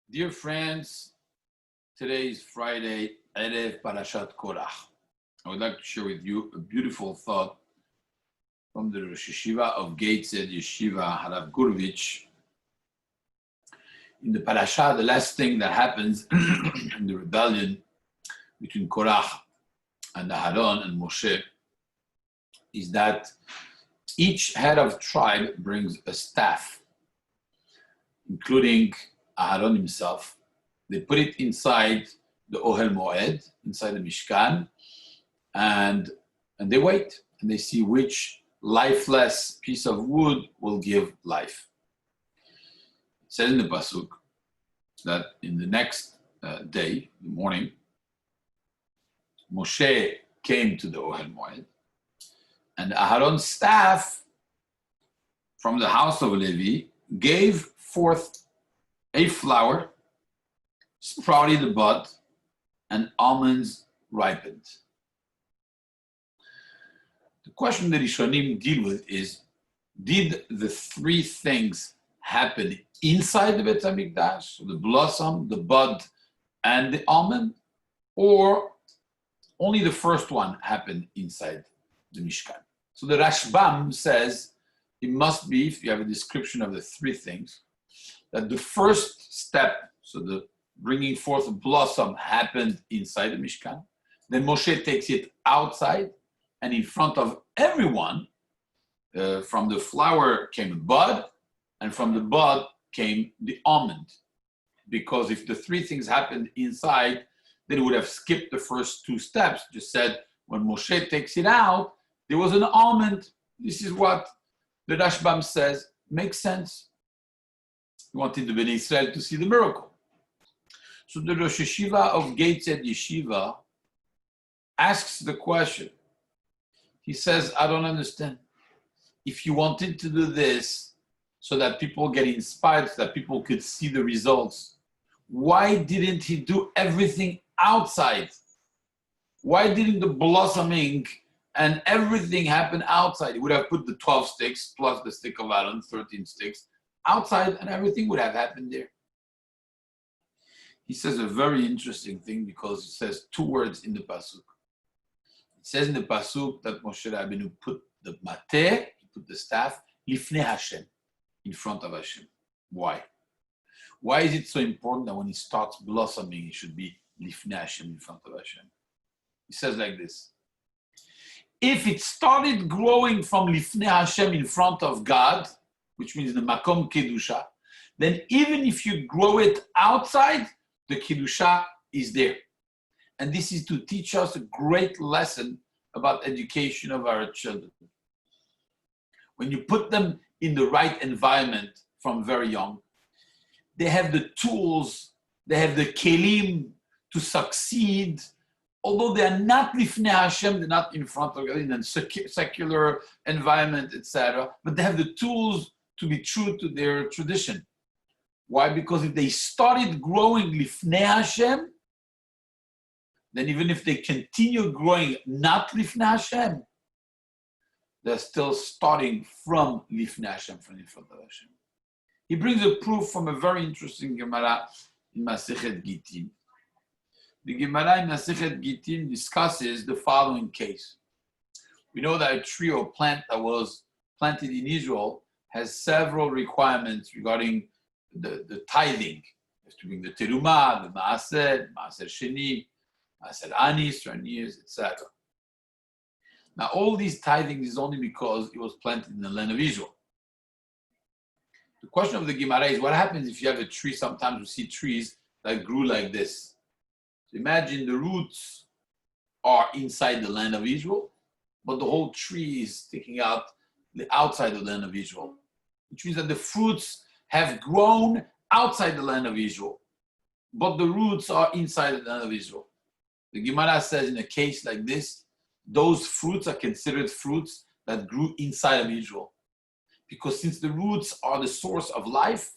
Dear friends, today is Friday, Erev Parashat Korach. I would like to share with you a beautiful thought from the Rosh Yeshiva of Gateshead Yeshiva, Harav Gurvich. In the Parashat, the last thing that happens in the rebellion between Korach and Aharon and Moshe is that each head of tribe brings a staff, including Aharon himself. They put it inside the Ohel Moed, inside the Mishkan, and they wait, and they see which lifeless piece of wood will give life. It says in the Pasuk that in the next day, the morning, Moshe came to the Ohel Moed, and Aharon's staff from the house of Levi gave forth a flower, sprouted the bud, and almonds ripened. The question that Rishonim deal with is, did the three things happen inside the Beit HaMikdash, so the blossom, the bud, and the almond, or only the first one happened inside the Mishkan? So the Rashbam says it must be, if you have a description of the three things, that the first step, so the bringing forth a blossom, happened inside the Mishkan. Then Moshe takes it outside, and in front of everyone, from the flower came a bud, and from the bud came the almond. Because if the three things happened inside, then it would have skipped the first two steps. Just said, when Moshe takes it out, there was an almond. This is what the Rashbam says. Makes sense. He wanted the Bnei Israel to see the miracle. So the Rosh Yeshiva of Gateshead Yeshiva asks the question. He says, I don't understand. If you wanted to do this so that people get inspired, so that people could see the results, why didn't he do everything outside? Why didn't the blossoming and everything happen outside? He would have put the 12 sticks plus the stick of Aaron, 13 sticks, outside, and everything would have happened there. He says a very interesting thing because he says two words in the Pasuk. It says in the Pasuk that Moshe Rabbeinu put the mateh, he put the staff, lifnei Hashem, in front of Hashem. Why? Why is it so important that when it starts blossoming, it should be lifnei Hashem, in front of Hashem? He says like this. If it started growing from lifnei Hashem, in front of God, which means the makom kedusha, then even if you grow it outside, the kedusha is there. And this is to teach us a great lesson about education of our children. When you put them in the right environment from very young, they have the tools, they have the kelim to succeed, although they are not lifnei Hashem, they're not in front of God, in a secular environment, etc., but they have the tools to be true to their tradition. Why? Because if they started growing lifnei Hashem, then even if they continue growing not lifnei Hashem, they're still starting from lifnei Hashem, from in front of Hashem. He brings a proof from a very interesting Gemara in Masechet Gittin. The Gemara in Masechet Gittin discusses the following case. We know that a tree or plant that was planted in Israel has several requirements regarding the tithing. You have to bring the terumah, the maaser sheni, maaser anis, raniers, etc. Now, all these tithing is only because it was planted in the land of Israel. The question of the Gemara is, what happens if you have a tree? Sometimes we see trees that grew like this. So imagine the roots are inside the land of Israel, but the whole tree is sticking out the outside of the land of Israel, which means that the fruits have grown outside the land of Israel, but the roots are inside the land of Israel. The Gemara says in a case like this, those fruits are considered fruits that grew inside of Israel. Because since the roots are the source of life,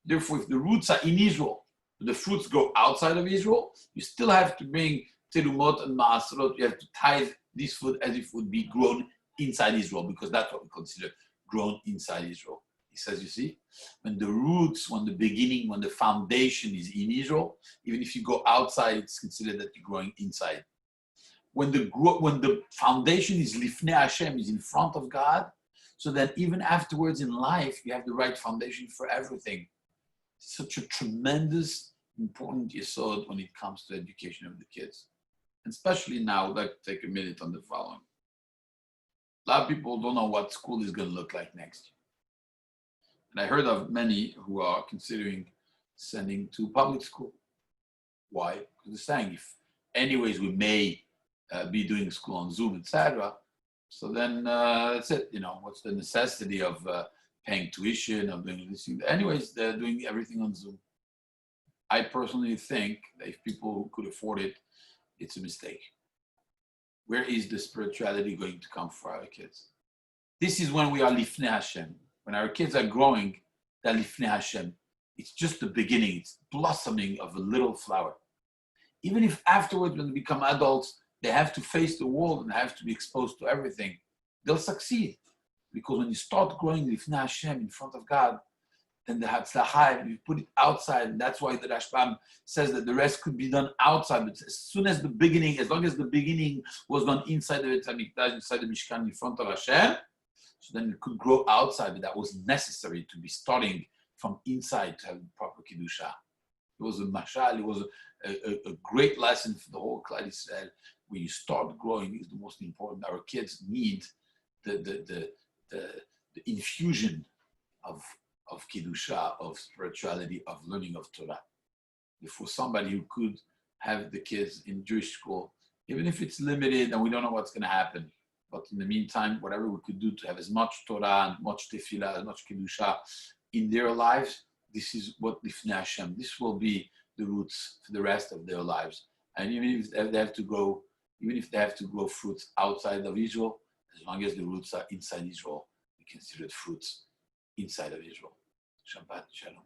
therefore if the roots are in Israel, the fruits go outside of Israel, you still have to bring terumot and maaserot, you have to tithe this food as if it would be grown inside Israel, because that's what we consider grown inside Israel. He says, you see, when the roots, when the beginning, when the foundation is in Israel, even if you go outside, it's considered that you're growing inside. When the foundation is Lifnei Hashem, is in front of God, so that even afterwards in life, you have the right foundation for everything. Such a tremendous, important yesod when it comes to education of the kids. And especially now, I'd like to take a minute on the following. A lot of people don't know what school is going to look like next year. And I heard of many who are considering sending to public school. Why? Because they're saying if anyways we may be doing school on Zoom, etc. So then that's it. What's the necessity of paying tuition, of doing this thing? Anyways, they're doing everything on Zoom. I personally think that if people could afford it, it's a mistake. Where is the spirituality going to come for our kids? This is when we are Lifnei Hashem. When our kids are growing, they're Lifnei Hashem. It's just the beginning. It's blossoming of a little flower. Even if afterwards, when they become adults, they have to face the world and have to be exposed to everything, they'll succeed. Because when you start growing Lifnei Hashem in front of God, then the Hatzlachah, you put it outside, and that's why the Rashbam says that the rest could be done outside. But as soon as the beginning, as long as the beginning was done inside the Beit HaMikdash, inside the Mishkan, in front of Hashem, so then it could grow outside, but that was necessary to be starting from inside to have proper Kedusha. It was a mashal, it was a great lesson for the whole Klal Yisrael. When you start growing is the most important. Our kids need the infusion of Kedusha, of spirituality, of learning of Torah. For somebody who could have the kids in Jewish school, even if it's limited and we don't know what's going to happen, but in the meantime, whatever we could do to have as much Torah and much Tefillah, as much Kedusha in their lives, this is what Lifnei Hashem, this will be the roots for the rest of their lives. And even if they have to grow fruits outside of Israel, as long as the roots are inside Israel, we consider it fruits inside of Israel. Shabbat Shalom.